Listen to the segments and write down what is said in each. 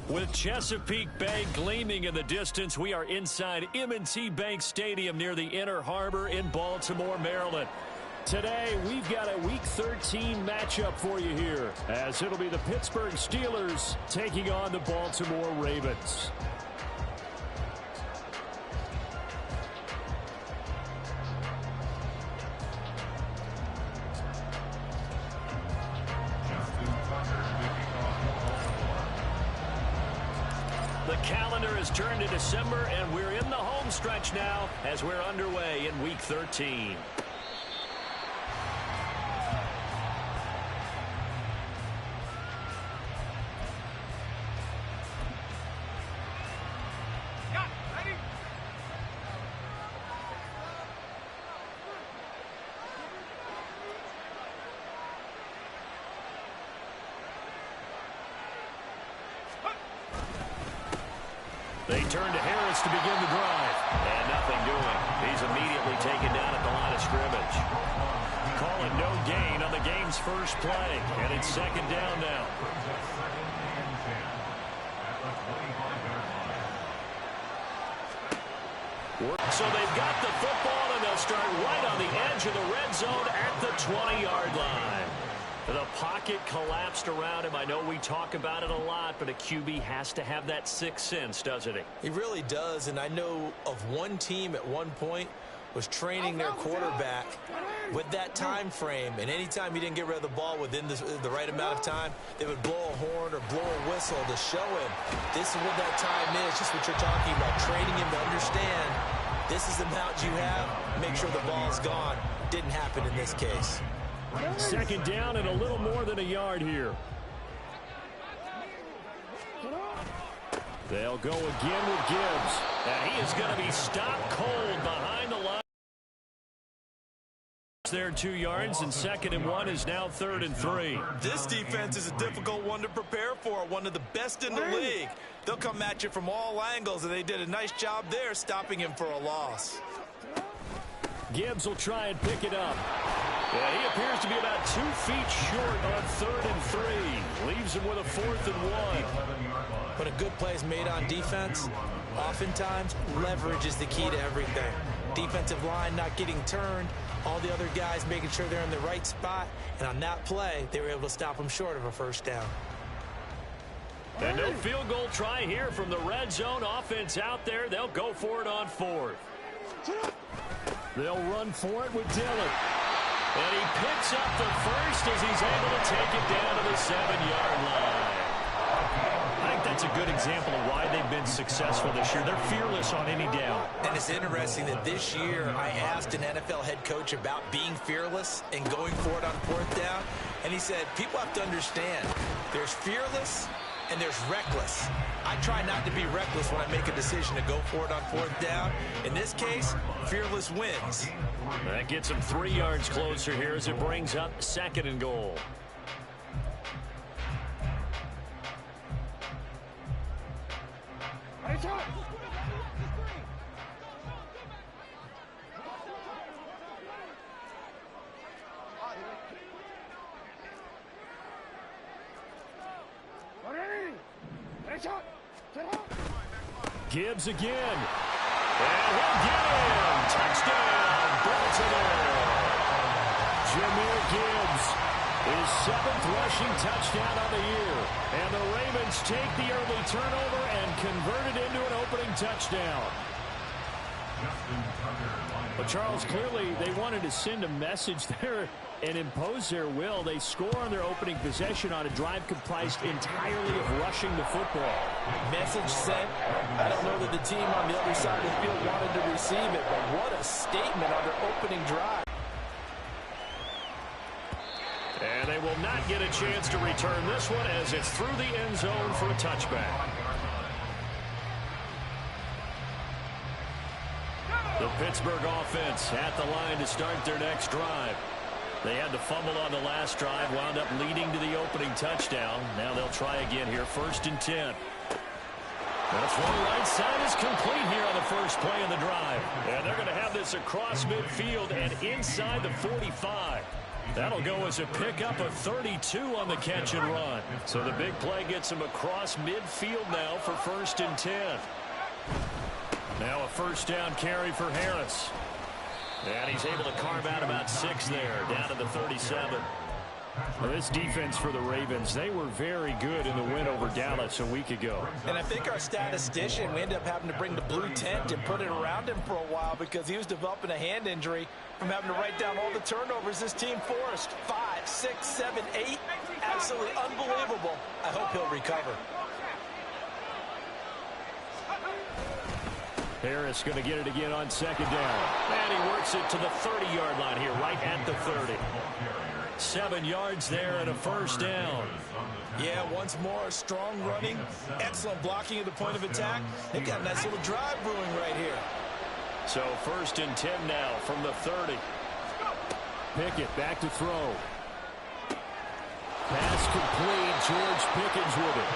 With Chesapeake Bay gleaming in the distance, we are inside M&T Bank Stadium near the Inner Harbor in Baltimore, Maryland. Today, we've got a Week 13 matchup for you here, as it'll be the Pittsburgh Steelers taking on the Baltimore Ravens. The calendar has turned to December, and we're in the home stretch now as we're underway in Week 13. They turn to Harris to begin the drive. And nothing doing. He's immediately taken down at the line of scrimmage. Call it no gain on the game's first play. And it's second down now. So they've got the football, and they'll start right on the edge of the red zone at the 20-yard line. The pocket collapsed around him. I know we talk about it a lot, but a QB has to have that sixth sense, doesn't he? He really does, and I know of one team at one point was training their quarterback with that time frame, and anytime he didn't get rid of the ball within the right amount of time, they would blow a horn or blow a whistle to show him this is what that time is, just what you're talking about, training him to understand this is the amount you have, make sure the ball's gone. Didn't happen in this case. Second down and a little more than a yard here. They'll go again with Gibbs. And he is going to be stopped cold behind the line. There 2 yards, and 2nd and 1 is now 3rd and 3. This defense is a difficult one to prepare for, one of the best in the league. They'll come at you from all angles, and they did a nice job there stopping him for a loss. Gibbs will try and pick it up. Yeah, he appears to be about 2 feet short on 3rd and 3. Leaves him with a 4th and 1. When a good play is made on defense, oftentimes leverage is the key to everything. Defensive line not getting turned, all the other guys making sure they're in the right spot, and on that play, they were able to stop him short of a first down. And no field goal try here from the red zone. Offense out there. They'll go for it on 4th. They'll run for it with Dillon. And he picks up the first as he's able to take it down to the 7-yard line. I think that's a good example of why they've been successful this year. They're fearless on any down. And it's interesting that this year I asked an NFL head coach about being fearless and going for it on 4th down. And he said, people have to understand, there's fearless and there's reckless. I try not to be reckless when I make a decision to go for it on 4th down. In this case, fearless wins. That gets him 3 yards closer here as it brings up 2nd and goal. Gibbs again. And he'll get him. Touchdown, Baltimore. Jahmyr Gibbs, his 7th rushing touchdown on the year. And the Ravens take the early turnover and convert it into an opening touchdown. But Charles, clearly they wanted to send a message there and impose their will. They score on their opening possession on a drive comprised entirely of rushing the football. Message sent. I don't know that the team on the other side of the field wanted to receive it, but what a statement on their opening drive. And they will not get a chance to return this one as it's through the end zone for a touchback. The Pittsburgh offense at the line to start their next drive. They had the fumble on the last drive, wound up leading to the opening touchdown. Now they'll try again here, 1st and 10. The throw right side is complete here on the first play of the drive. And they're going to have this across midfield and inside the 45. That'll go as a pickup of 32 on the catch and run. So the big play gets him across midfield now for 1st and 10. Now a first down carry for Harris. And he's able to carve out about 6 there, down to the 37. Well, this defense for the Ravens, they were very good in the win over Dallas a week ago. And I think our statistician, we ended up having to bring the blue tent and put it around him for a while because he was developing a hand injury from having to write down all the turnovers this team forced. 5, 6, 7, 8. Absolutely unbelievable. I hope he'll recover. Harris going to get it again on 2nd down. And he works it to the 30-yard line here, right at the 30. 7 yards there and a first down. Yeah, once more, strong running, excellent blocking at the point of attack. They've got a nice little drive brewing right here. So 1st and 10 now from the 30. Pickett back to throw. Pass complete. George Pickens with it.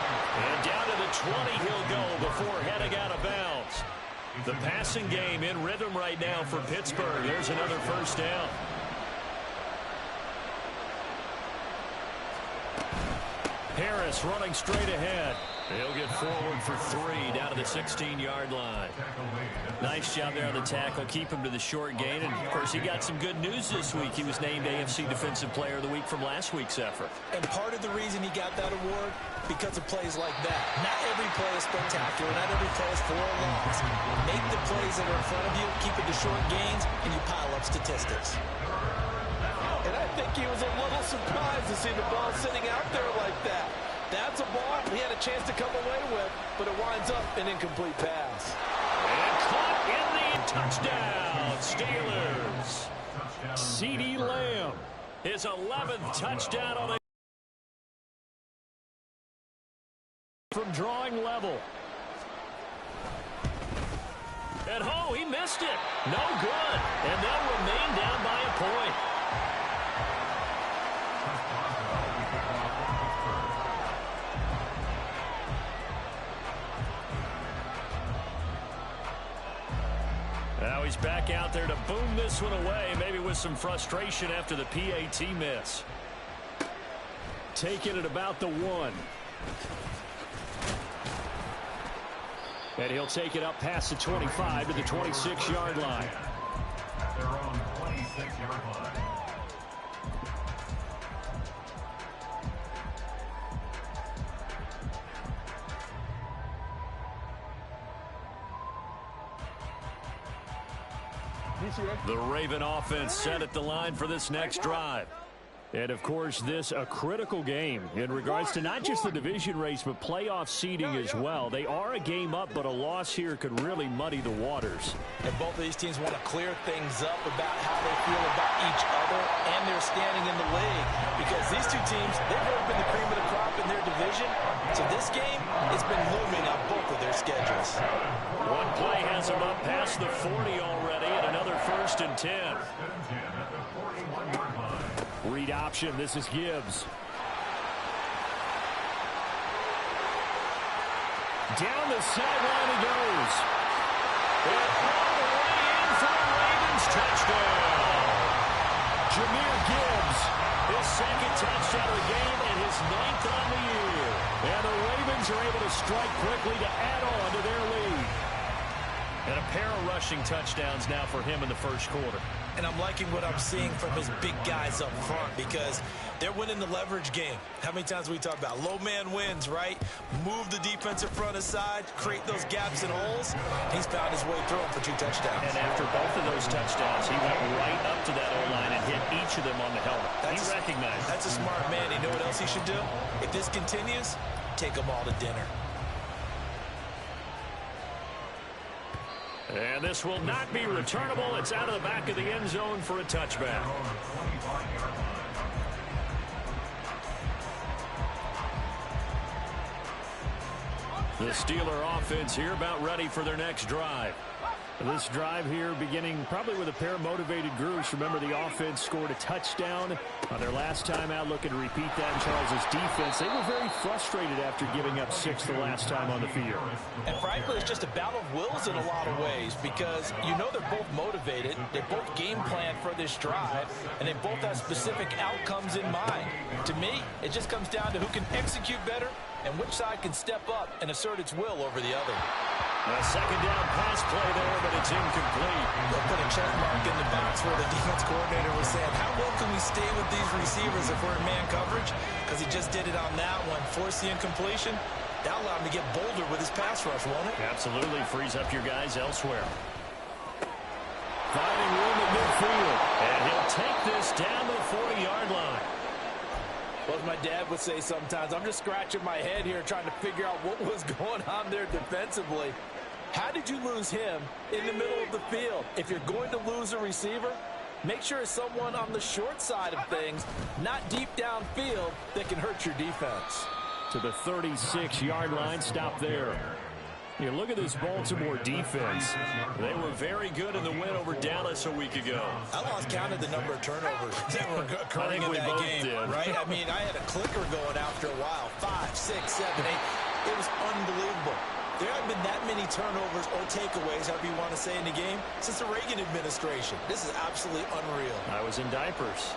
And down to the 20 he'll go before heading out of bounds. The passing game in rhythm right now for Pittsburgh. There's another first down. Harris running straight ahead. He'll get forward for 3 down to the 16-yard line. Nice job there on the tackle. Keep him to the short gain. And, of course, he got some good news this week. He was named AFC Defensive Player of the Week from last week's effort. And part of the reason he got that award, because of plays like that. Not every play is spectacular. Not every play is for a loss. Make the plays that are in front of you, keep it to short gains, and you pile up statistics. And I think he was a little surprised to see the ball sitting out there like that. That's a ball he had a chance to come away with, but it winds up an incomplete pass. And caught in the touchdown, Steelers. CeeDee Lamb, his 11th touchdown on the from drawing level. And he missed it. No good. And they'll remain down by a point. Now he's back out there to boom this one away, maybe with some frustration after the PAT miss. Taking it about the 1. And he'll take it up past the 25 to the 26-yard line. Their own 26-yard line. The Raven offense set at the line for this next drive. And, of course, this a critical game in regards to not just the division race, but playoff seeding as well. They are a game up, but a loss here could really muddy the waters. And both of these teams want to clear things up about how they feel about each other and their standing in the league. Because these two teams, they've really been the cream of the crop in their division. So this game, it's been looming on both of their schedules. One play has them up past the 40 already, and another 1st and 10. Read option. This is Gibbs. Down the sideline he goes. And all the way in for the Ravens touchdown. Jahmyr Gibbs, his 2nd touchdown of the game and his 9th on the year. And the Ravens are able to strike quickly to add on to their lead. And a pair of rushing touchdowns now for him in the first quarter. And I'm liking what I'm seeing from his big guys up front because they're winning the leverage game. How many times we talk about low man wins, right? Move the defensive front aside, create those gaps and holes. He's found his way through them for 2 touchdowns. And after both of those touchdowns, he went right up to that O-line and hit each of them on the helmet. He recognized. That's a smart man. You know what else he should do? If this continues, take them all to dinner. And this will not be returnable. It's out of the back of the end zone for a touchback. The Steeler offense here about ready for their next drive. This drive here beginning probably with a pair of motivated groups. Remember, the offense scored a touchdown on their last time out. Looking to repeat that in Charles's defense. They were very frustrated after giving up 6 the last time on the field. And frankly, it's just a battle of wills in a lot of ways because you know they're both motivated. They're both game planned for this drive, and they both have specific outcomes in mind. To me, it just comes down to who can execute better and which side can step up and assert its will over the other. A second down pass play there, but it's incomplete. They'll put a check mark in the box where the defense coordinator was saying, how well can we stay with these receivers if we're in man coverage? Because he just did it on that one, forced the incompletion. That allowed him to get bolder with his pass rush, won't it? Absolutely frees up your guys elsewhere. Finding room at midfield, and he'll take this down to the 40-yard line. Well, as my dad would say sometimes, I'm just scratching my head here trying to figure out what was going on there defensively. How did you lose him in the middle of the field? If you're going to lose a receiver, make sure it's someone on the short side of things, not deep downfield, that can hurt your defense. To the 36-yard line, stop there. You look at this Baltimore defense. They were very good in the win over Dallas a week ago. I lost count of the number of turnovers that were occurring in that game, right? I mean, I had a clicker going after a while. 5, 6, 7, 8. It was unbelievable. There haven't been that many turnovers or takeaways, however you want to say, in the game since the Reagan administration. This is absolutely unreal. I was in diapers.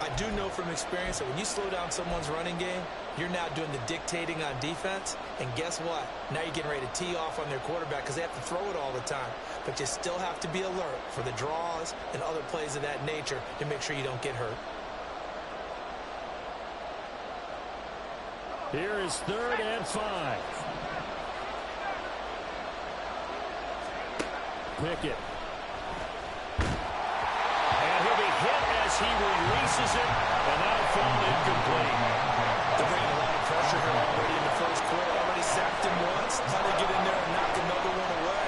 I do know from experience that when you slow down someone's running game, you're now doing the dictating on defense. And guess what? Now you're getting ready to tee off on their quarterback because they have to throw it all the time. But you still have to be alert for the draws and other plays of that nature to make sure you don't get hurt. Here is 3rd and 5. Pickett. And he'll be hit as he releases it, and that'll fall incomplete. They're bringing a lot of pressure here already in the first quarter. Already sacked him once. How to get in there and knock another one away.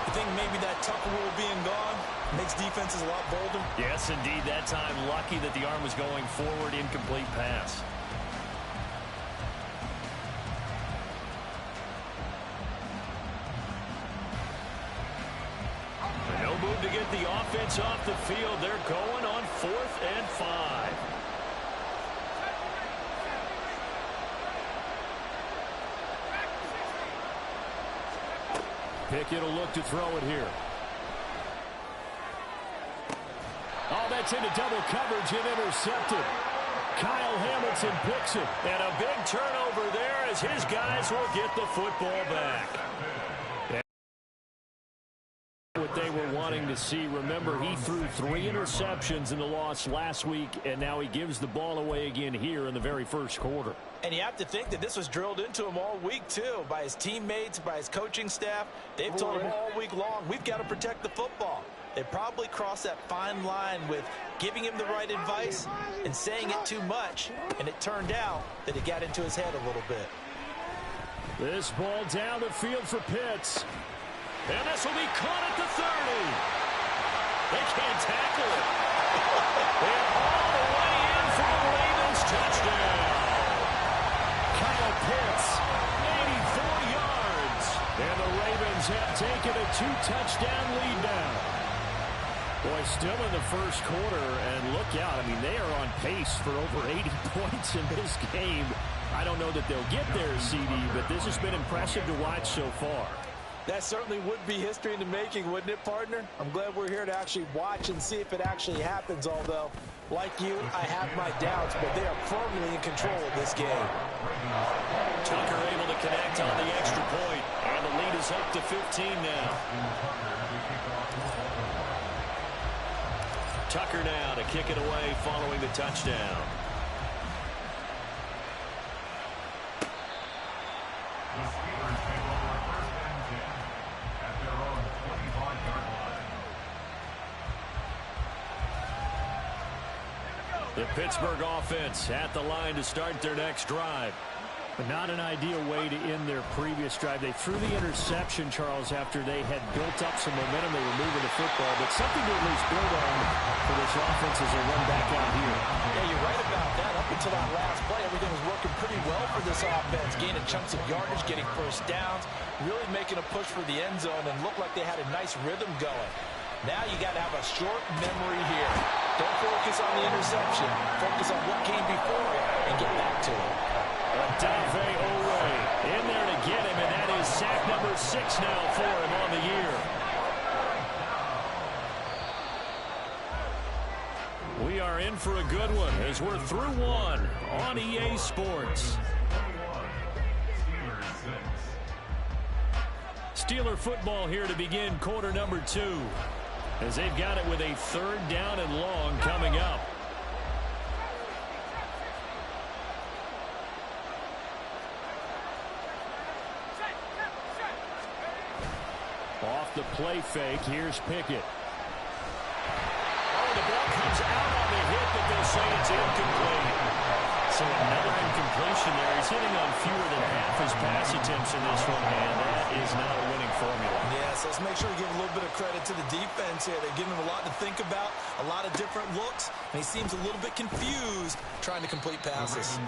I think maybe that Tucker rule being gone makes defenses a lot bolder. Yes, indeed. That time, lucky that the arm was going forward. Incomplete pass. No move to get the offense off the field. They're going on 4th and 5. Pickett will look to throw it here. Oh, that's into double coverage and intercepted. Kyle Hamilton picks it. And a big turnover there as his guys will get the football back. What they were wanting to see. Remember, he threw 3 interceptions in the loss last week, and now he gives the ball away again here in the very first quarter. And you have to think that this was drilled into him all week, too, by his teammates, by his coaching staff. They've told him all week long, we've got to protect the football. They probably crossed that fine line with giving him the right advice and saying it too much, and it turned out that it got into his head a little bit. This ball down the field for Pitts. And this will be caught at the 30. They can't tackle it. And all the way in for the Ravens touchdown. Kyle Pitts, 84 yards. And the Ravens have taken a 2-touchdown lead now. Boy, still in the first quarter, and look out. I mean, they are on pace for over 80 points in this game. I don't know that they'll get there, CD, but this has been impressive to watch so far. That certainly would be history in the making, wouldn't it, partner? I'm glad we're here to actually watch and see if it actually happens, although, like you, I have my doubts, but they are firmly in control of this game. Tucker able to connect on the extra point, and the lead is up to 15 now. Tucker now to kick it away following the touchdown. The Pittsburgh offense at the line to start their next drive. But not an ideal way to end their previous drive. They threw the interception, Charles, after they had built up some momentum. They were moving the football, but something to at least build on for this offense as they run back out here. Yeah, you're right about that. Up until that last play, everything was working pretty well for this offense, gaining chunks of yardage, getting first downs, really making a push for the end zone, and looked like they had a nice rhythm going. Now you got to have a short memory here. Don't focus on the interception. Focus on what came before it and get back to it. Dave Owe in there to get him, and that is sack number 6 now for him on the year. We are in for a good one as we're through one on EA Sports. Steeler football here to begin quarter number 2 as they've got it with a 3rd down and long coming up. Off the play fake, here's Pickett. Oh, the ball comes out on the hit, but they'll say it's incomplete. So another incompletion there. He's hitting on fewer than half his pass attempts in this one, and that is not a winning formula. Yes, let's make sure we give a little bit of credit to the defense here. They're giving him a lot to think about, a lot of different looks, and he seems a little bit confused trying to complete passes.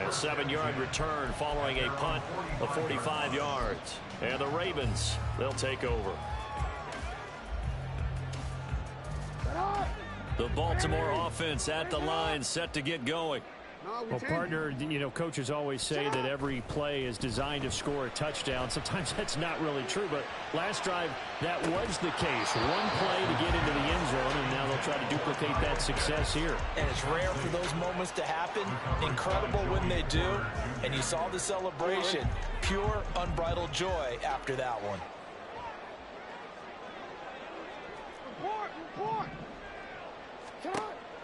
A 7-yard return following a punt of 45 yards. And the Ravens, they'll take over. The Baltimore offense at the line, set to get going. Well, partner, you know, coaches always say that every play is designed to score a touchdown. Sometimes that's not really true, but last drive, that was the case. One play to get into the end zone, and now they'll try to duplicate that success here. And it's rare for those moments to happen. Incredible when they do. And you saw the celebration. Pure, unbridled joy after that one.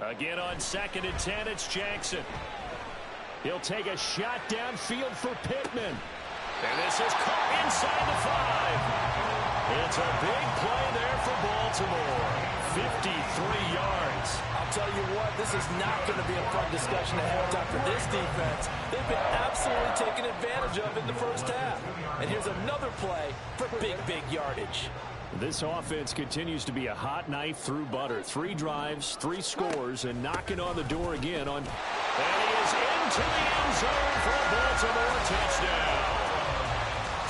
Again on 2nd and 10, it's Jackson. He'll take a shot downfield for Pittman. And this is caught inside the 5. It's a big play there for Baltimore. 53 yards. I'll tell you what, this is not going to be a fun discussion to have time for this defense. They've been absolutely taken advantage of in the first half. And here's another play for big yardage. This offense continues to be a hot knife through butter. 3 drives, 3 scores, and knocking on the door again on. And he is into the end zone for a Baltimore touchdown.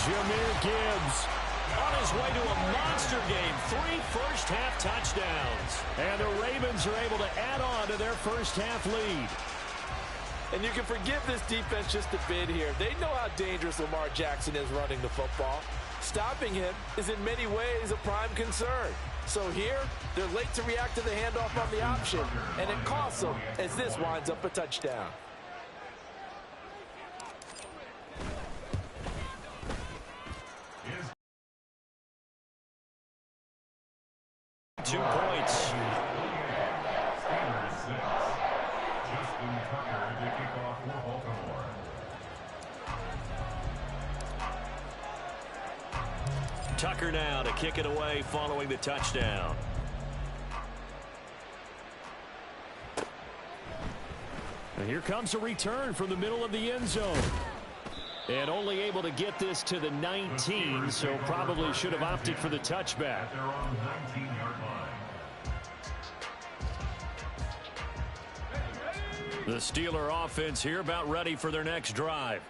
Jahmyr Gibbs on his way to a monster game. 3 first-half touchdowns. And the Ravens are able to add on to their first-half lead. And you can forgive this defense just a bit here. They know how dangerous Lamar Jackson is running the football. Stopping him is in many ways a prime concern. So here, they're late to react to the handoff on the option, and it costs them as this winds up a touchdown. Two points. Tucker now to kick it away following the touchdown. And here comes a return from the middle of the end zone. And only able to get this to the 19, so probably should have opted for the touchback. The Steeler offense here about ready for their next drive.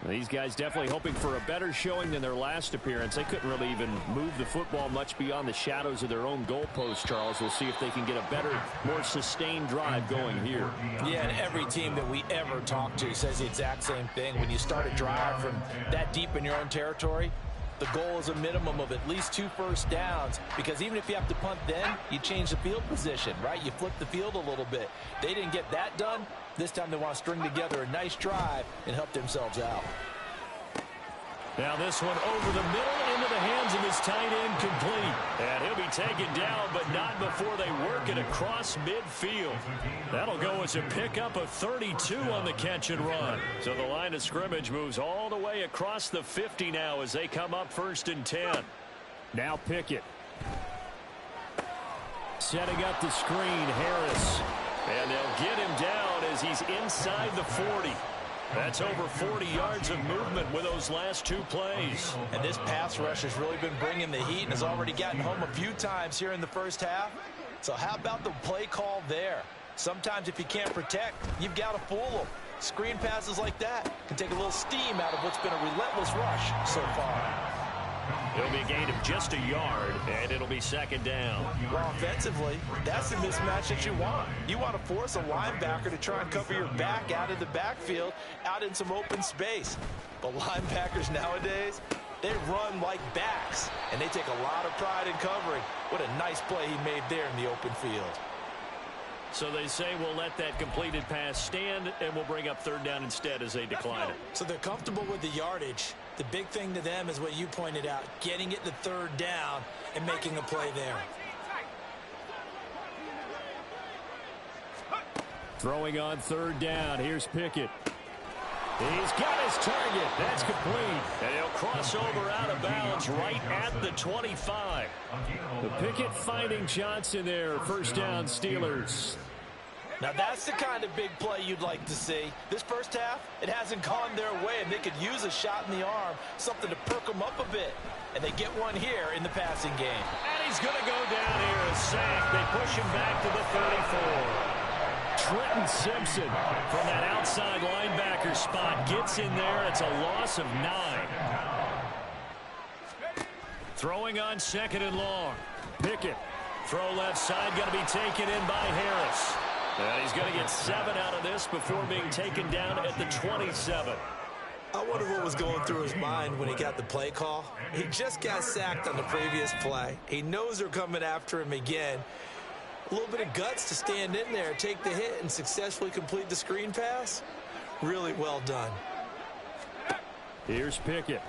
These guys definitely hoping for a better showing than their last appearance. They couldn't really even move the football much beyond the shadows of their own goalpost, Charles. We'll see if they can get a better, more sustained drive going here. Yeah, and every team that we ever talk to says the exact same thing. When you start a drive from that deep in your own territory, the goal is a minimum of at least 2 first downs, because even if you have to punt then, you change the field position, right? You flip the field a little bit. They didn't get that done. This time they want to string together a nice drive and help themselves out. Now this one over the middle into the hands of his tight end, complete. And he'll be taken down, but not before they work it across midfield. That'll go as a pickup of 32 on the catch and run. So the line of scrimmage moves all the way across the 50 now as they come up 1st and 10. Now Pickett. Setting up the screen, Harris. And they'll get him down as he's inside the 40. That's over 40 yards of movement with those last 2 plays. And this pass rush has really been bringing the heat and has already gotten home a few times here in the first half. So how about the play call there? Sometimes if you can't protect, you've got to fool them. Screen passes like that can take a little steam out of what's been a relentless rush so far. It'll be a gain of just a yard, and it'll be second down. Well, offensively, that's the mismatch that you want. You want to force a linebacker to try and cover your back out of the backfield, out in some open space. But linebackers nowadays, they run like backs, and they take a lot of pride in covering. What a nice play he made there in the open field. So they say we'll let that completed pass stand, and we'll bring up third down instead as they decline it. So they're comfortable with the yardage. The big thing to them is what you pointed out, getting it to third down and making a play there. Throwing on third down. Here's Pickett. He's got his target. That's complete. And he'll cross over out of bounds right at the 25. The Pickett finding Johnson there. First down, Steelers. Now that's the kind of big play you'd like to see. This first half, it hasn't gone their way, and they could use a shot in the arm, something to perk them up a bit. And they get one here in the passing game. And he's going to go down here, a sack. They push him back to the 34. Trenton Simpson from that outside linebacker spot gets in there. It's a loss of 9. Throwing on second and long. Pickett. Throw left side, going to be taken in by Harris. And he's going to get 7 out of this before being taken down at the 27. I wonder what was going through his mind when he got the play call. He just got sacked on the previous play. He knows they're coming after him again. A little bit of guts to stand in there, take the hit, and successfully complete the screen pass. Really well done. Here's Pickett.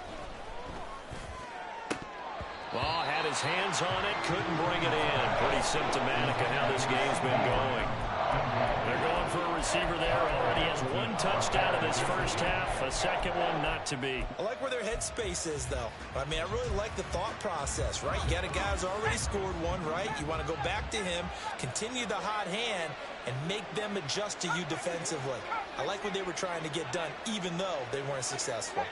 Well, had his hands on it, couldn't bring it in. Pretty symptomatic of how this game's been going. They're going for a receiver there. Already has 1 touchdown in this first half. A second one not to be. I like where their headspace is, though. I mean, I really like the thought process, right? You got a guy who's already scored one, right? You want to go back to him, continue the hot hand, and make them adjust to you defensively. I like what they were trying to get done, even though they weren't successful.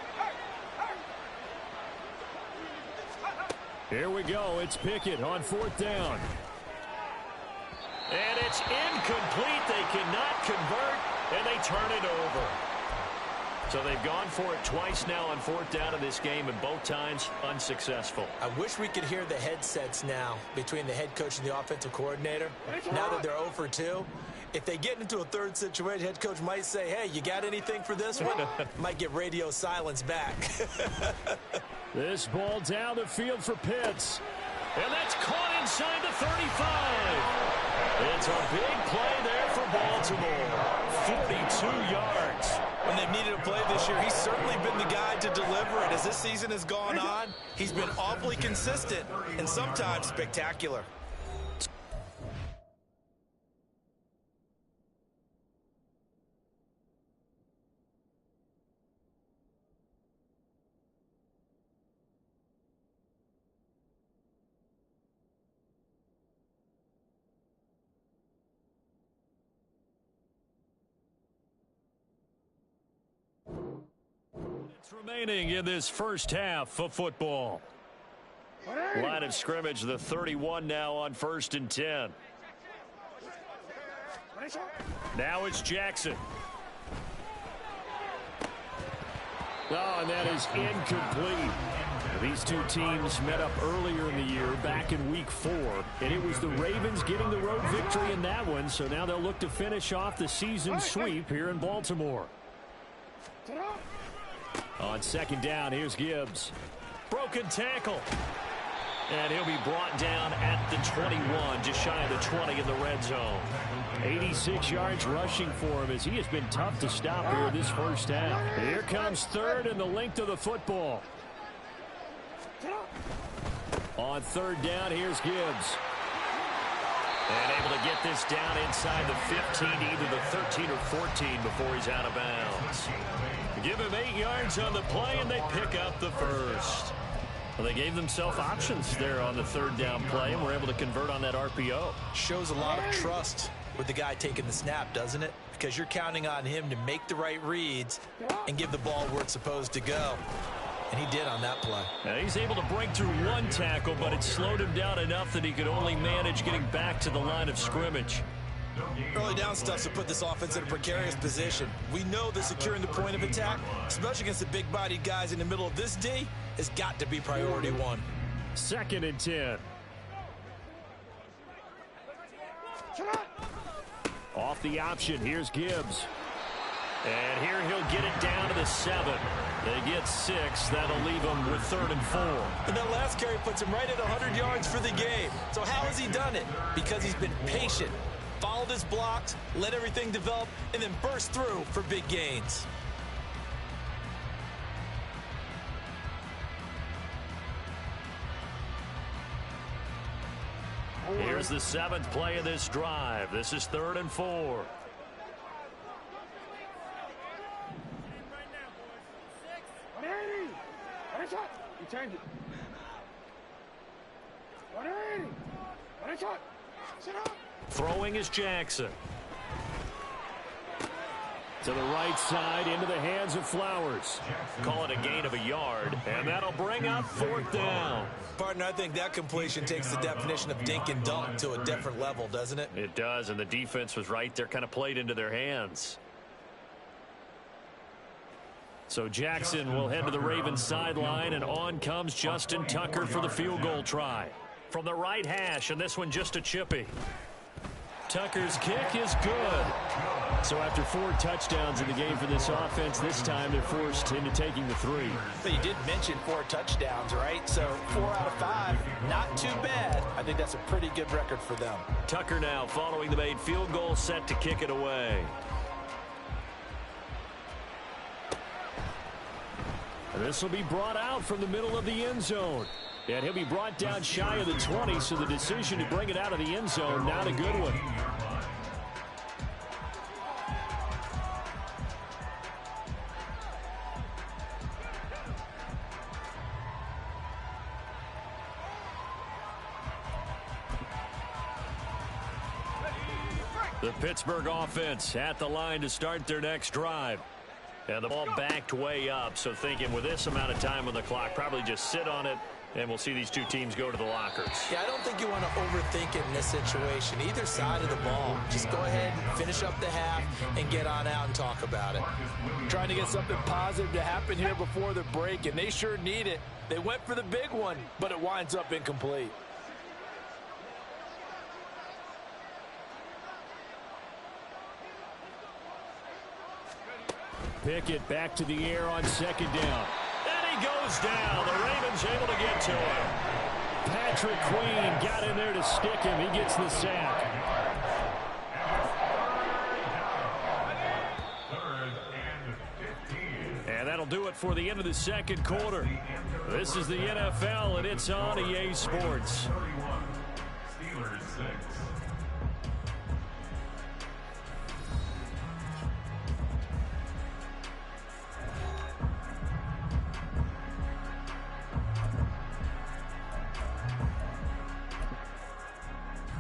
Here we go. It's Pickett on fourth down. And it's incomplete. They cannot convert, and they turn it over. So they've gone for it twice now on fourth down in this game, and both times unsuccessful. I wish we could hear the headsets now between the head coach and the offensive coordinator. Now that they're 0 for 2, if they get into a third situation, head coach might say, hey, you got anything for this one? Might get radio silence back. This ball down the field for Pitts. And that's caught inside the 35. It's a big play there for Baltimore. 42 yards. When they've needed a play this year, he's certainly been the guy to deliver it. As this season has gone on, he's been awfully consistent and sometimes spectacular. Remaining in this first half of football. Line of scrimmage, the 31 now on 1st and 10. Now it's Jackson. Oh, and that is incomplete. These two teams met up earlier in the year, back in week 4, and it was the Ravens getting the road victory in that one, so now they'll look to finish off the season sweep here in Baltimore. On second down, here's Gibbs. Broken tackle. And he'll be brought down at the 21, just shy of the 20 in the red zone. 86 yards rushing for him as he has been tough to stop here this first half. Here comes third and the length of the football. On third down, here's Gibbs. And able to get this down inside the 15, either the 13 or 14 before he's out of bounds. Give him 8 yards on the play, and they pick up the first. Well, they gave themselves options there on the third down play, and were able to convert on that RPO. Shows a lot of trust with the guy taking the snap, doesn't it? Because you're counting on him to make the right reads and give the ball where it's supposed to go. And he did on that play. Now he's able to break through one tackle, but it slowed him down enough that he could only manage getting back to the line of scrimmage. Early down stuff to put this offense in a precarious position. We know that securing the point of attack, especially against the big-bodied guys in the middle of this D, has got to be priority one. 2nd and 10. Off the option, here's Gibbs. And here he'll get it down to the 7. They get 6. That'll leave them with 3rd and 4. And that last carry puts him right at 100 yards for the game. So how has he done it? Because he's been patient, followed his blocks, let everything develop, and then burst through for big gains. Here's the 7th play of this drive. This is 3rd and 4. Change it. Throwing is Jackson. To the right side, into the hands of Flowers. Call it a gain of a yard, and that'll bring up 4th down. Partner, I think that completion takes the definition of dink and dunk to a different level, doesn't it? It does, and the defense was right there, kind of played into their hands. So Jackson will head to the Ravens sideline, and on comes Justin Tucker for the field goal try. From the right hash, and this one just a chippy. Tucker's kick is good. So after 4 touchdowns in the game for this offense, this time they're forced into taking the 3. But you did mention 4 touchdowns, right? So 4 out of 5, not too bad. I think that's a pretty good record for them. Tucker now following the made field goal, set to kick it away. This will be brought out from the middle of the end zone. And he'll be brought down shy of the 20, so the decision to bring it out of the end zone, not a good one. The Pittsburgh offense at the line to start their next drive. And the ball backed way up, so thinking with this amount of time on the clock, probably just sit on it, and we'll see these two teams go to the lockers. Yeah, I don't think you want to overthink it in this situation. Either side of the ball, just go ahead and finish up the half and get on out and talk about it. Trying to get something positive to happen here before the break, and they sure need it. They went for the big one, but it winds up incomplete. Pickett back to the air on 2nd down. And he goes down. The Ravens able to get to him. Patrick Queen got in there to stick him. He gets the sack. And that'll do it for the end of the 2nd quarter. This is the NFL, and it's on EA Sports. Steelers 6.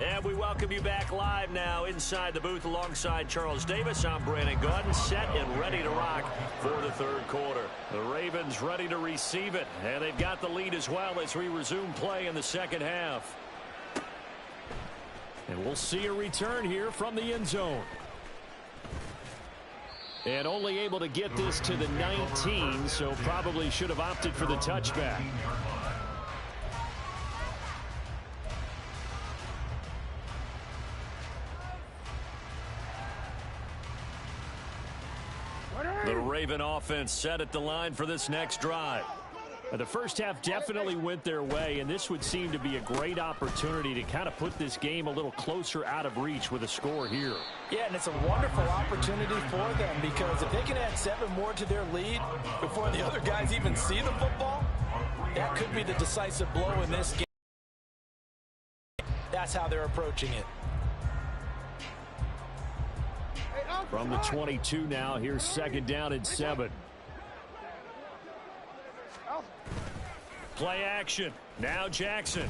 And we welcome you back live now inside the booth alongside Charles Davis. I'm Brandon Gaudin, set and ready to rock for the 3rd quarter. The Ravens ready to receive it, and they've got the lead as well as we resume play in the 2nd half. And we'll see a return here from the end zone. And only able to get this to the 19, so probably should have opted for the touchback. The Raven offense set at the line for this next drive. The first half definitely went their way, and this would seem to be a great opportunity to kind of put this game a little closer out of reach with a score here. Yeah, and it's a wonderful opportunity for them, because if they can add 7 more to their lead before the other guys even see the football, that could be the decisive blow in this game. That's how they're approaching it. From the 22 now, here's 2nd down and 7. Play action. Now Jackson.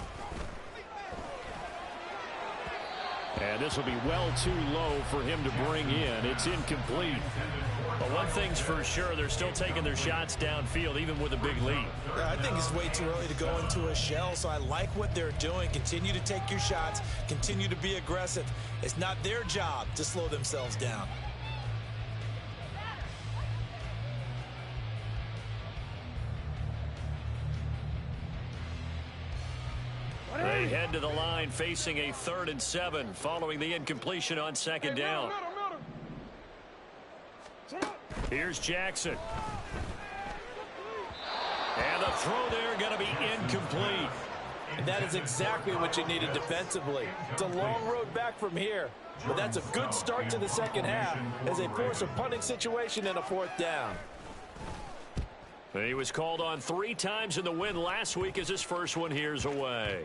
And this will be well too low for him to bring in. It's incomplete. But one thing's for sure, they're still taking their shots downfield, even with a big lead. Yeah, I think it's way too early to go into a shell, so I like what they're doing. Continue to take your shots. Continue to be aggressive. It's not their job to slow themselves down. They head to the line facing a 3rd and 7 following the incompletion on 2nd down. Here's Jackson. And the throw there going to be incomplete. And that is exactly what you needed defensively. It's a long road back from here, but that's a good start to the second half as they force a punting situation in a 4th down. He was called on 3 times in the win last week as his first one here's away.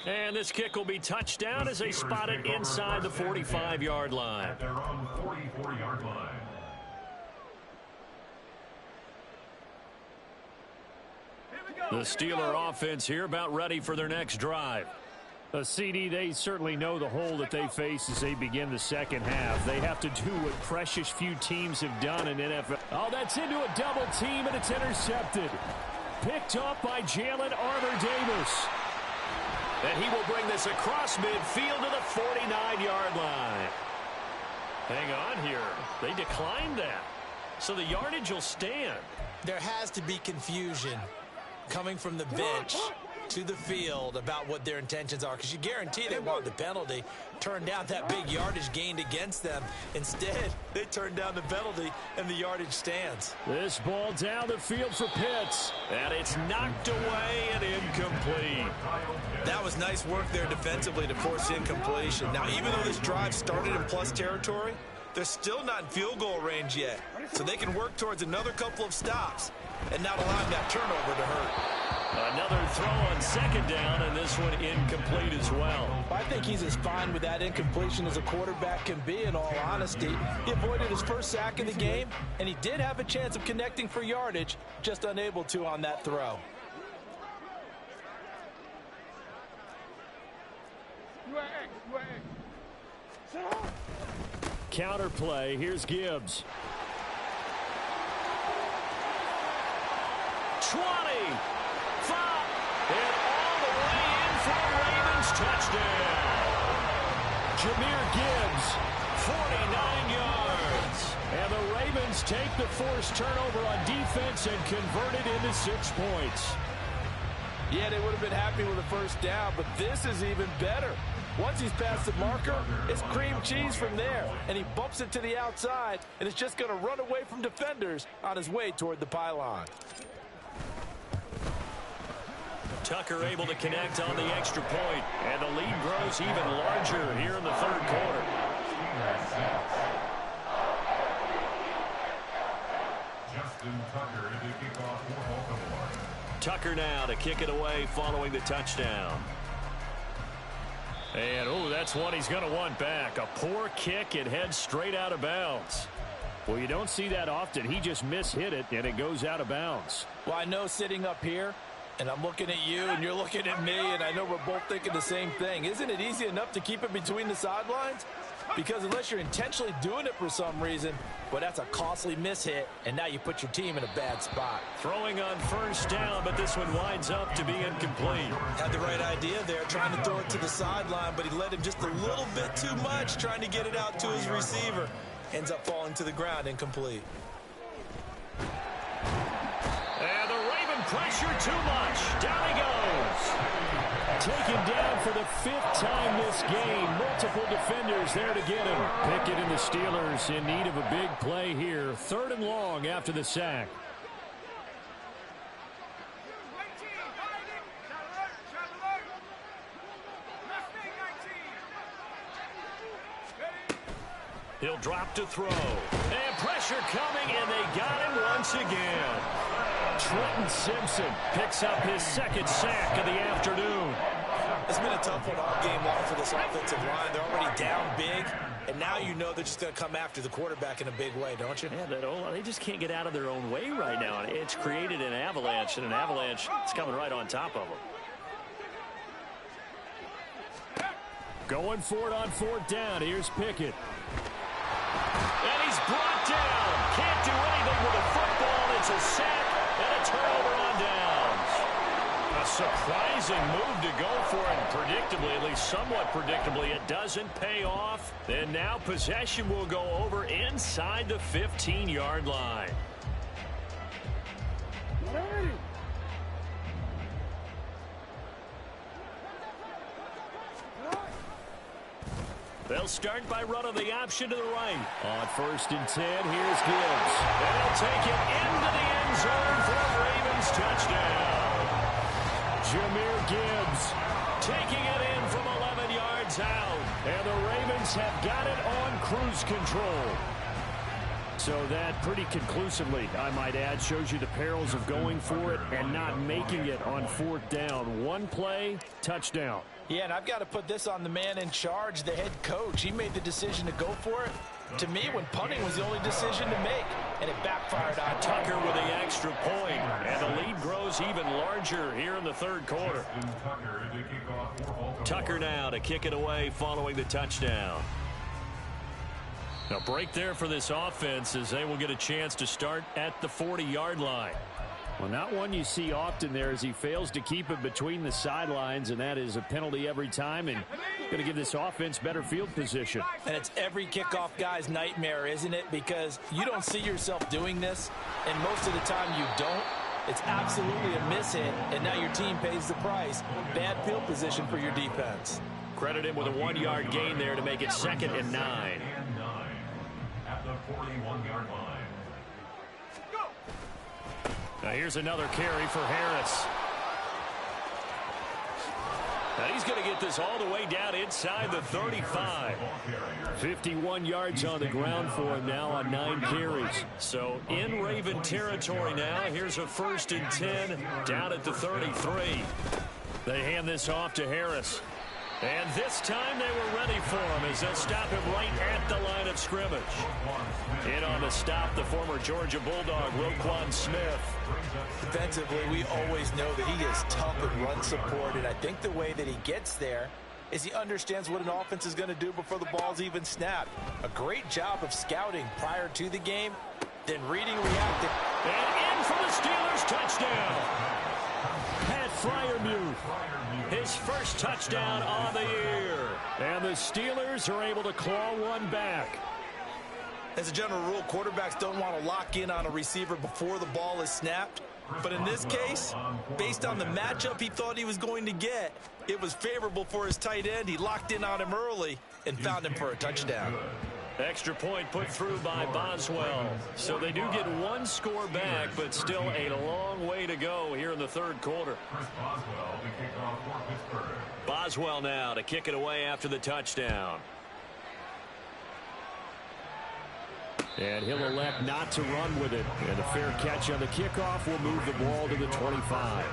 And this kick will be touched down as they spot it inside the 45-yard line. At their own 44-yard line. The Steeler offense here about ready for their next drive. CD, they certainly know the hole that they face as they begin the second half. They have to do what precious few teams have done in NFL. Oh, that's into a double team, and it's intercepted. Picked up by Jalen Armour-Davis. And he will bring this across midfield to the 49-yard line. Hang on here. They declined that. So the yardage will stand. There has to be confusion coming from the bench to the field about what their intentions are, because you guarantee they want the penalty. Turned down that big yardage gained against them. Instead, they turned down the penalty, and the yardage stands. This ball down the field for Pitts. And it's knocked away and incomplete. That was nice work there defensively to force incompletion. Now, even though this drive started in plus territory, they're still not in field goal range yet. So they can work towards another couple of stops and not allowing that turnover to hurt. Another throw on 2nd down, and this one incomplete as well. I think he's as fine with that incompletion as a quarterback can be, in all honesty. He avoided his first sack of the game, and he did have a chance of connecting for yardage, just unable to on that throw. Counter play. Here's Gibbs. 20, 5, and all the way in for a Ravens touchdown. Jahmyr Gibbs, 49 yards. and the Ravens take the forced turnover on defense and convert it into 6 points. Yeah, they would have been happy with the first down, but this is even better. Once he's past the marker, it's cream cheese from there, and he bumps it to the outside, and it's just going to run away from defenders on his way toward the pylon. Tucker able to connect on the extra point, and the lead grows even larger here in the 3rd quarter. Justin Tucker to kick off for Baltimore. Tucker now to kick it away following the touchdown. And, oh, that's one he's going to want back. A poor kick. It heads straight out of bounds. Well, you don't see that often. He just mishit it, and it goes out of bounds. Well, I know sitting up here, and I'm looking at you, and you're looking at me, and I know we're both thinking the same thing. Isn't it easy enough to keep it between the sidelines? Because unless you're intentionally doing it for some reason, well, that's a costly mishit, and now you put your team in a bad spot. Throwing on 1st down, but this one winds up to be incomplete. Had the right idea there, trying to throw it to the sideline, but he let him just a little bit too much, trying to get it out to his receiver. Ends up falling to the ground, incomplete. And the Raven pressure too much. Down he goes. Taken down for the 5th time this game. Multiple defenders there to get him. Pickett and the Steelers in need of a big play here. 3rd and long after the sack. He'll drop to throw. And pressure coming, and they got him once again. Trenton Simpson picks up his 2nd sack of the afternoon. It's been a tough one all game long for this offensive line. They're already down big, and now you know they're just going to come after the quarterback in a big way, don't you? Yeah, they just can't get out of their own way right now. It's created an avalanche, and an avalanche is coming right on top of them. Going for it on 4th down. Here's Pickett. And he's brought down. Can't do anything with a football. It's a sack and a turnover on downs. A surprising move to go for it. Predictably, at least somewhat predictably, it doesn't pay off. And now possession will go over inside the 15-yard line. They'll start by running the option to the right. On 1st and 10, here's Gibbs. And they'll take it into the end zone for a Ravens touchdown. Jahmyr Gibbs taking it in from 11 yards out. And the Ravens have got it on cruise control. So that pretty conclusively, I might add, shows you the perils of going for it and not making it on 4th down. One play, touchdown. Yeah, and I've got to put this on the man in charge, the head coach. He made the decision to go for it. To me, when punting was the only decision to make, and it backfired on Tucker with the extra point, and the lead grows even larger here in the 3rd quarter. Tucker now to kick it away following the touchdown. A break there for this offense as they will get a chance to start at the 40-yard line. Well, not one you see often there as he fails to keep it between the sidelines, and that is a penalty every time and going to give this offense better field position. And it's every kickoff guy's nightmare, isn't it? Because you don't see yourself doing this, and most of the time you don't. It's absolutely a miss hit, and now your team pays the price. Bad field position for your defense. Credit him with a 1-yard gain there to make it 2nd and 9. At the 41-yard line. Now here's another carry for Harris. Now he's going to get this all the way down inside the 35. 51 yards on the ground for him now on 9 carries. So in Raven territory now. Here's a 1st and 10 down at the 33. They hand this off to Harris. And this time they were ready for him as they'll stop him right at the line of scrimmage. In on the stop, the former Georgia Bulldog, Roquan Smith. Defensively, we always know that he is tough and run support, and I think the way that he gets there is he understands what an offense is going to do before the ball's even snapped. A great job of scouting prior to the game, then reading, reacting. And in for the Steelers, touchdown. Pat Freiermuth. His first touchdown on the year. And the Steelers are able to claw one back. As a general rule, quarterbacks don't want to lock in on a receiver before the ball is snapped. But in this case, based on the matchup he thought he was going to get, it was favorable for his tight end. He locked in on him early and found him for a touchdown. Extra point put through by Boswell. So they do get one score back, but still a long way to go here in the 3rd quarter. Boswell now to kick it away after the touchdown. And he'll elect not to run with it. And a fair catch on the kickoff will move the ball to the 25.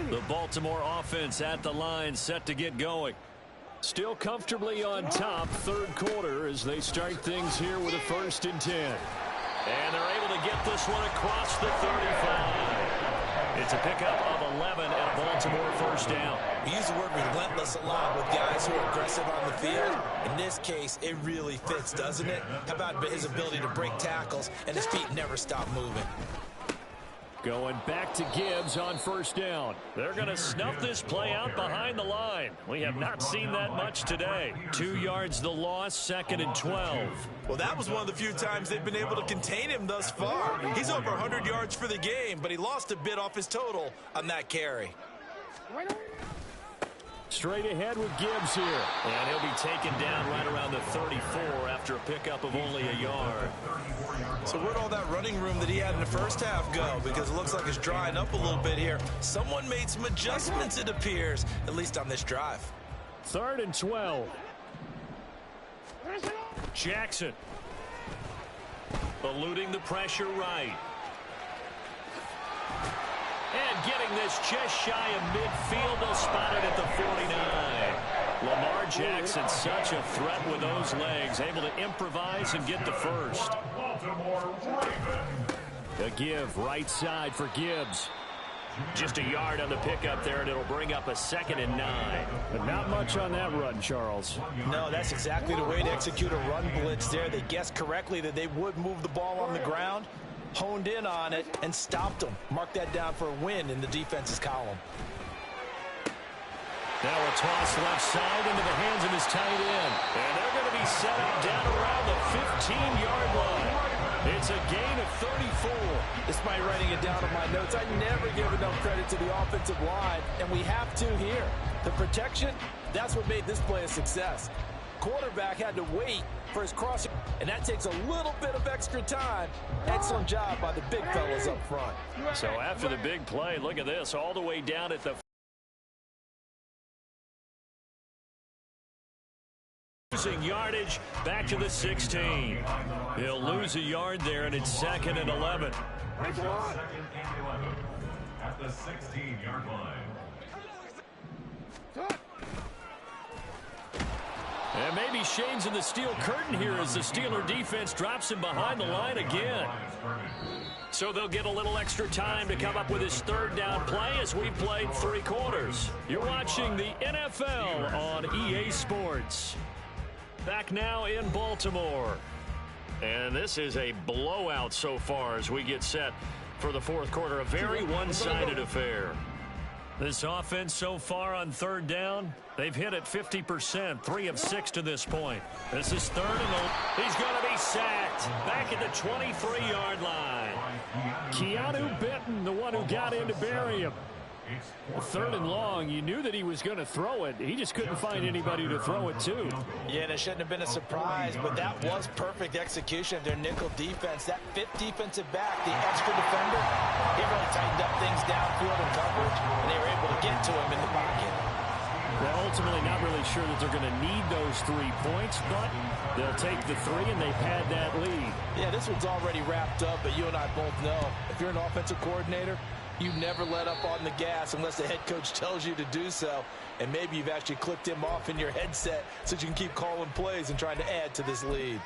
The Baltimore offense at the line, set to get going. Still comfortably on top, 3rd quarter as they start things here with a 1st and 10. And they're able to get this one across the 35. It's a pickup of 11 and a Baltimore 1st down. We use the word relentless a lot with guys who are aggressive on the field. In this case, it really fits, doesn't it? How about his ability to break tackles and his feet never stop moving? Going back to Gibbs on 1st down. They're going to snuff this play out behind the line. We have not seen that much today. 2 yards the loss, 2nd and 12. Well, that was one of the few times they've been able to contain him thus far. He's over 100 yards for the game, but he lost a bit off his total on that carry. Straight ahead with Gibbs here. And he'll be taken down right around the 34 after a pickup of only a yard. So where'd all that running room that he had in the first half go? Because it looks like it's drying up a little bit here. Someone made some adjustments, it appears, at least on this drive. 3rd and 12. Jackson. Eluding the pressure right. And getting this just shy of midfield. They'll spot it at the 49. Lamar Jackson, such a threat with those legs, able to improvise and get the first. A give right side for Gibbs. Just a yard on the pickup there, and it'll bring up a 2nd and 9. But not much on that run, Charles. No, that's exactly the way to execute a run blitz there. They guessed correctly that they would move the ball on the ground, honed in on it, and stopped them. Mark that down for a win in the defense's column. Now a toss left side into the hands of his tight end. And they're going to be set up down around the 15-yard line. It's a gain of 34. Despite writing it down on my notes, I never give enough credit to the offensive line, and we have to here. The protection, that's what made this play a success. Quarterback had to wait for his crossing, and that takes a little bit of extra time. Excellent job by the big fellas up front. So after the big play, look at this, all the way down at the losing yardage back to the 16. He'll lose a yard there, and it's 2nd and 11. Second and 11 at the 16-yard line. And maybe Shane's in the steel curtain here as the Steeler defense drops him behind the line again. So they'll get a little extra time to come up with his 3rd down play as we've played 3 quarters. You're watching the NFL on EA Sports. Back now in Baltimore. And this is a blowout so far as we get set for the 4th quarter. A very one-sided affair. This offense so far on 3rd down, they've hit it 50%, 3 of 6 to this point. This is 3rd and he's going to be sacked back at the 23-yard line. Keanu Benton, the one who got in to bury him. 3rd and long, you knew that he was going to throw it. He just couldn't find anybody to throw it to. Yeah, and it shouldn't have been a surprise, but that was perfect execution of their nickel defense. That 5th defensive back, the extra defender, he really tightened up things downfield in coverage, and they were able to get to him in the pocket. They're ultimately not really sure that they're going to need those 3 points, but they'll take the 3, and they've had that lead. Yeah, this one's already wrapped up, but you and I both know if you're an offensive coordinator, you never let up on the gas unless the head coach tells you to do so. And maybe you've actually clicked him off in your headset so you can keep calling plays and trying to add to this lead.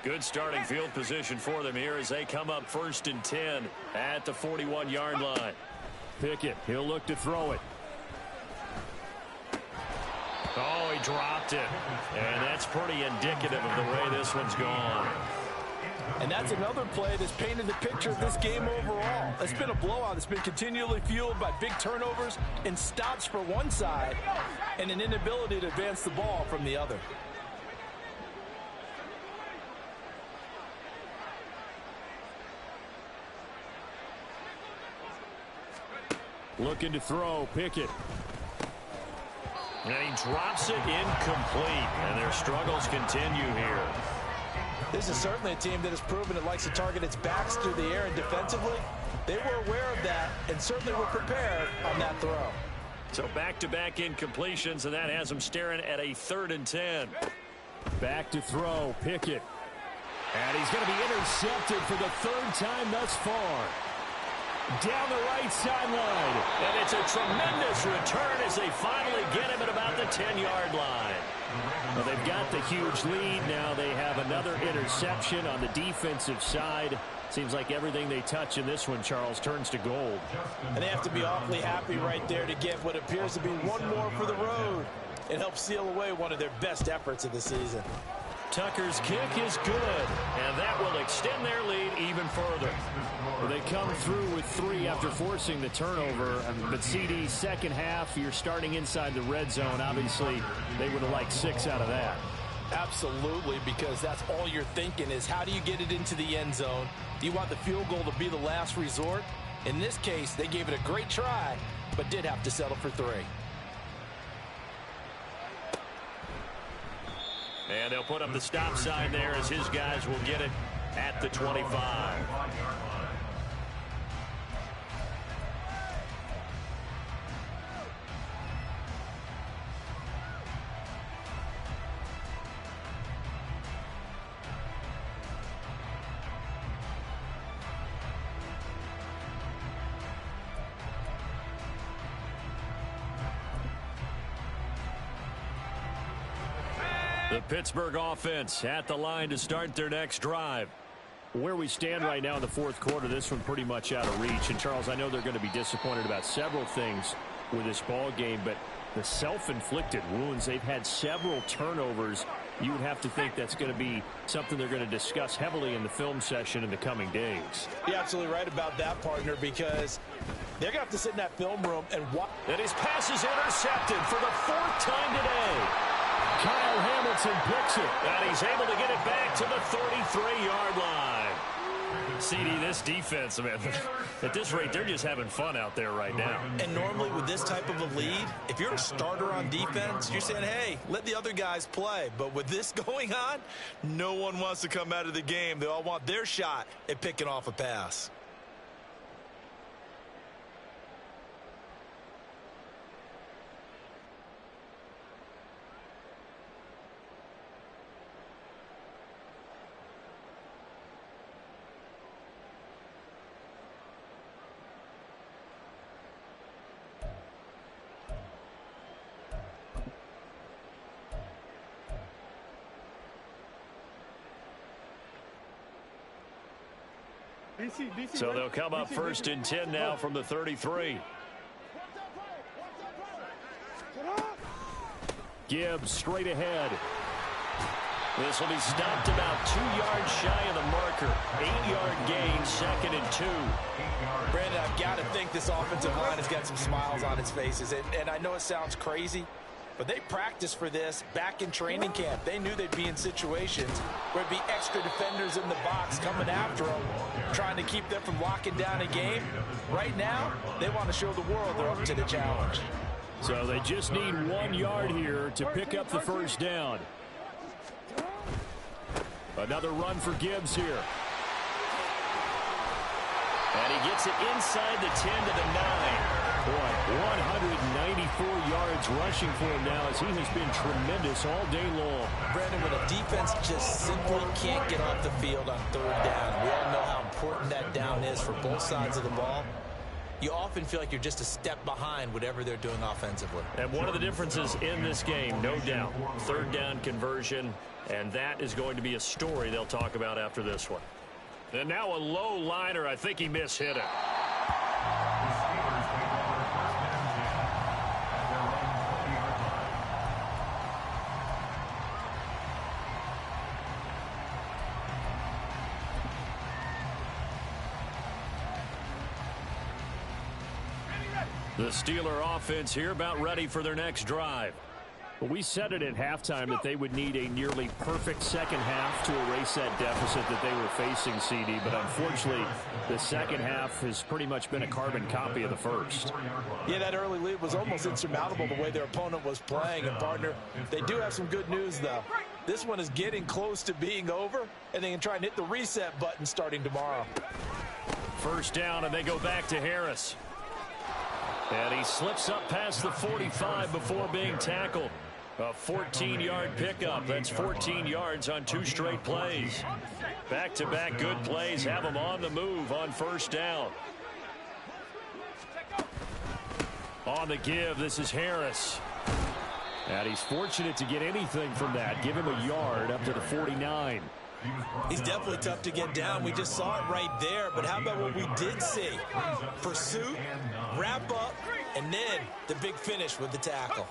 Good starting field position for them here as they come up 1st and 10 at the 41-yard line. Pickett, he'll look to throw it. Oh, he dropped it. And that's pretty indicative of the way this one's gone. And that's another play that's painted the picture of this game overall. It's been a blowout. It's been continually fueled by big turnovers and stops for one side and an inability to advance the ball from the other. Looking to throw, Pickett. And he drops it incomplete. And their struggles continue here. This is certainly a team that has proven it likes to target its backs through the air and defensively. They were aware of that and certainly were prepared on that throw. So back-to-back incompletions, and that has them staring at a 3rd and 10. Back to throw, Pickett. And he's going to be intercepted for the 3rd time thus far. Down the right sideline. And it's a tremendous return as they finally get him at about the 10-yard line. Well, they've got the huge lead. Now they have another interception on the defensive side. Seems like everything they touch in this one, Charles, turns to gold. And they have to be awfully happy right there to get what appears to be one more for the road. It helps seal away one of their best efforts of the season. Tucker's kick is good, and that will extend their lead even further. Well, they come through with 3 after forcing the turnover. But CD, second half, you're starting inside the red zone. Obviously, they would have liked 6 out of that. Absolutely, because that's all you're thinking is how do you get it into the end zone? Do you want the field goal to be the last resort? In this case, they gave it a great try, but did have to settle for 3. And they'll put up the stop sign there as his guys will get it at the 25. The Pittsburgh offense at the line to start their next drive. Where we stand right now in the fourth quarter, this one pretty much out of reach. And, Charles, I know they're going to be disappointed about several things with this ball game, but the self-inflicted wounds, they've had several turnovers. You would have to think that's going to be something they're going to discuss heavily in the film session in the coming days. You're absolutely right about that, partner, because they're going to have to sit in that film room and watch. And his pass is intercepted for the fourth time today. Kyle Hamilton picks it, and he's able to get it back to the 33-yard line. CD, this defense, man, at this rate, they're just having fun out there right now. And normally with this type of a lead, if you're a starter on defense, you're saying, hey, let the other guys play. But with this going on, no one wants to come out of the game. They all want their shot at picking off a pass. So they'll come up first and 10 now from the 33. Gibbs straight ahead. This will be stopped about 2 yards shy of the marker. 8-yard gain, 2nd and 2. Brandon, I've got to think this offensive line has got some smiles on its faces. And I know it sounds crazy, but they practiced for this back in training camp. They knew they'd be in situations where there'd be extra defenders in the box coming after them, trying to keep them from locking down a game. Right now, they want to show the world they're up to the challenge. So they just need 1 yard here to pick up the first down. Another run for Gibbs here. And he gets it inside the 10 to the 9. Boy, 194 yards rushing for him now as he has been tremendous all day long. Brandon, when a defense just simply can't get off the field on third down, we all know how important that down is for both sides of the ball. You often feel like you're just a step behind whatever they're doing offensively. And one of the differences in this game, no doubt, third down conversion, and that is going to be a story they'll talk about after this one. And now a low liner. I think he mishit it. The Steeler offense here about ready for their next drive. We said it at halftime that they would need a nearly perfect second half to erase that deficit that they were facing, CD. But unfortunately, the second half has pretty much been a carbon copy of the first. Yeah, that early lead was almost insurmountable the way their opponent was playing. And, partner, they do have some good news, though. This one is getting close to being over, and they can try and hit the reset button starting tomorrow. First down, and they go back to Harris. And he slips up past the 45 before being tackled. A 14-yard pickup. That's 14 yards on 2 straight plays. Back-to-back good plays have him on the move on first down. On the give, this is Harris. And he's fortunate to get anything from that. Give him a yard up to the 49. He's definitely tough to get down. We just saw it right there. But how about what we did see? Pursuit, wrap up, and then the big finish with the tackle.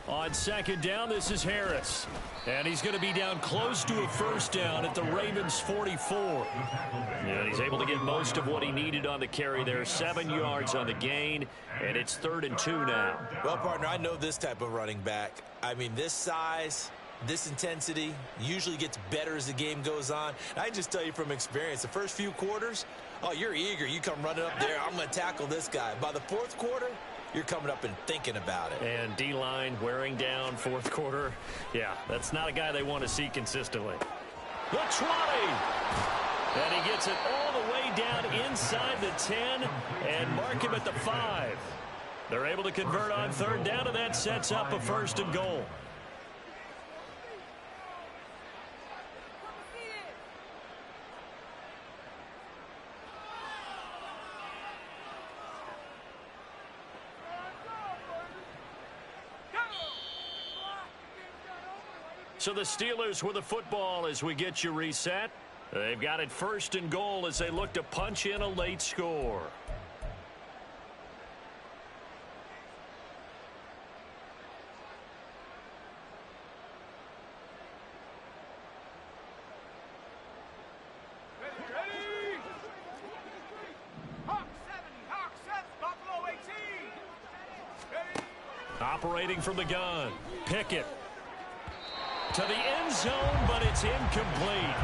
On second down, this is Harris. And he's going to be down close to a first down at the Ravens' 44. And he's able to get most of what he needed on the carry there. 7 yards on the gain, and it's 3rd and 2 now. Well, partner, I know this type of running back. I mean, this size, this intensity usually gets better as the game goes on. And I can just tell you from experience, the first few quarters, oh, you're eager. You come running up there, I'm going to tackle this guy. By the fourth quarter, you're coming up and thinking about it. And D-line wearing down fourth quarter. Yeah, that's not a guy they want to see consistently. The 20. And he gets it all the way down inside the 10 and mark him at the 5. They're able to convert on third down, and that sets up a 1st and goal. So the Steelers with the football as we get you reset. They've got it 1st and goal as they look to punch in a late score. Operating from the gun. Pickett. To the end zone, but it's incomplete.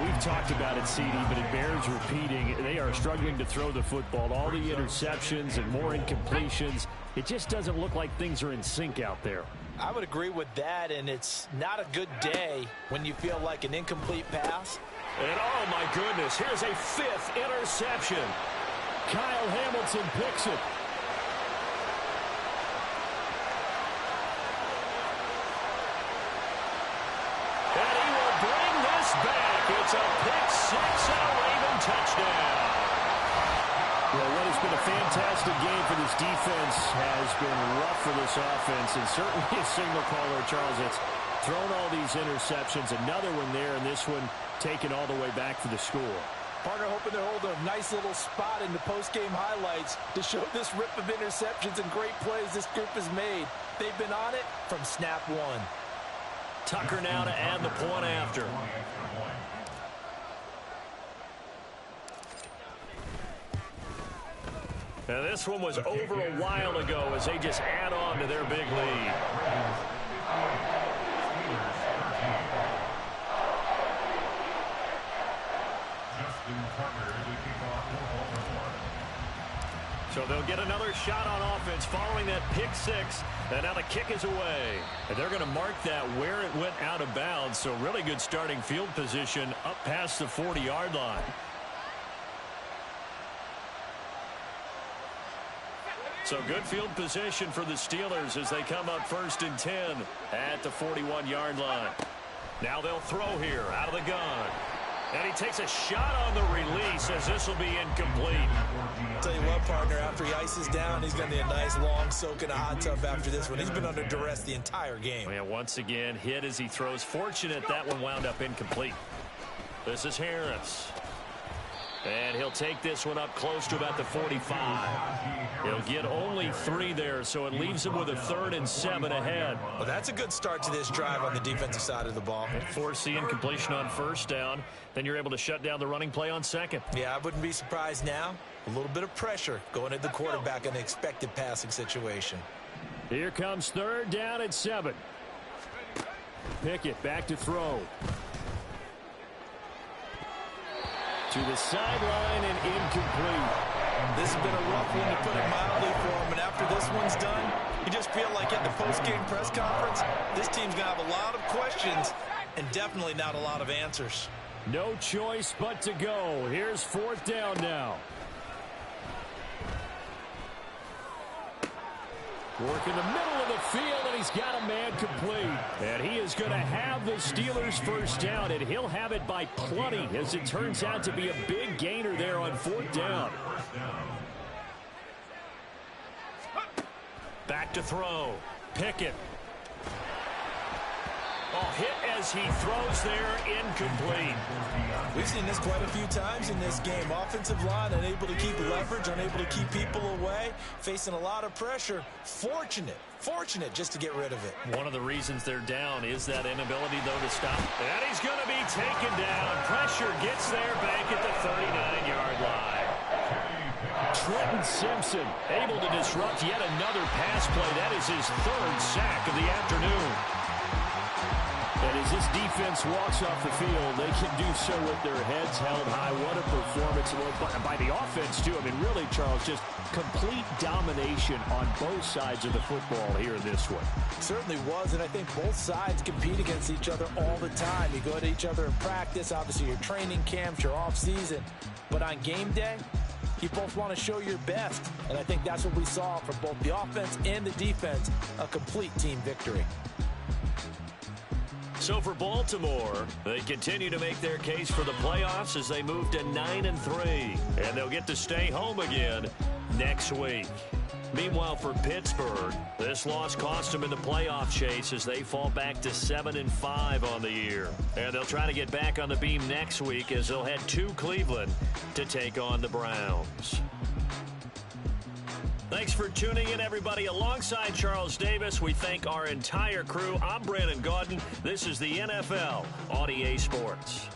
We've talked about it, CD, but it bears repeating. They are struggling to throw the football. All the interceptions and more incompletions. It just doesn't look like things are in sync out there. I would agree with that, and it's not a good day when you feel like an incomplete pass. And oh my goodness, here's a 5th interception. Kyle Hamilton picks it. It's a pick 6 and a Raven touchdown. Well, what has been a fantastic game for this defense has been rough for this offense, and certainly a signal caller, Charles, that's thrown all these interceptions. Another one there, and this one taken all the way back for the score. Partner hoping to hold a nice little spot in the post-game highlights to show this rip of interceptions and great plays this group has made. They've been on it from snap one. Tucker now to add the point after. Now this one was over a while ago as they just add on to their big lead. So they'll get another shot on offense following that pick 6. And now the kick is away. And they're going to mark that where it went out of bounds. So really good starting field position up past the 40-yard line. So good field position for the Steelers as they come up 1st and 10 at the 41-yard line. Now they'll throw here out of the gun. And he takes a shot on the release as this will be incomplete. Tell you what, partner, after he ices down, he's going to need a nice long soak in a hot tub after this one. He's been under duress the entire game. And once again, hit as he throws. Fortunate that one wound up incomplete. This is Harris. And he'll take this one up close to about the 45. He'll get only 3 there, so it leaves him with a 3rd and 7 ahead. Well, that's a good start to this drive on the defensive side of the ball. Force the incompletion on 1st down. Then you're able to shut down the running play on 2nd. Yeah, I wouldn't be surprised now. A little bit of pressure going at the quarterback in an expected passing situation. Here comes 3rd down at 7. Pickett back to throw. To the sideline and incomplete. This has been a rough one to put it mildly for him, and after this one's done, you just feel like at the post-game press conference, this team's going to have a lot of questions and definitely not a lot of answers. No choice but to go. Here's 4th down now. Work in the middle of the field, and he's got a man complete. And he is going to have the Steelers 1st down, and he'll have it by plenty, as it turns out to be a big gainer there on 4th down. Back to throw. Pickett. Oh, hit as he throws there, incomplete. We've seen this quite a few times in this game. Offensive line unable to keep leverage, unable to keep people away, facing a lot of pressure. Fortunate just to get rid of it. One of the reasons they're down is that inability, though, to stop. And he's going to be taken down. Pressure gets there back at the 39-yard line. Trenton Simpson able to disrupt yet another pass play. That is his 3rd sack of the afternoon. And as this defense walks off the field, they can do so with their heads held high. What a performance by the offense, too. I mean, really, Charles, just complete domination on both sides of the football here in this one. Certainly was, and I think both sides compete against each other all the time. You go to each other in practice, obviously your training camps, your off-season. But on game day, you both want to show your best. And I think that's what we saw from both the offense and the defense, a complete team victory. So for Baltimore, they continue to make their case for the playoffs as they move to 9-3. And they'll get to stay home again next week. Meanwhile, for Pittsburgh, this loss cost them in the playoff chase as they fall back to 7-5 on the year. And they'll try to get back on the beam next week as they'll head to Cleveland to take on the Browns. Thanks for tuning in, everybody. Alongside Charles Davis, we thank our entire crew. I'm Brandon Gaudin. This is the NFL on EA Sports.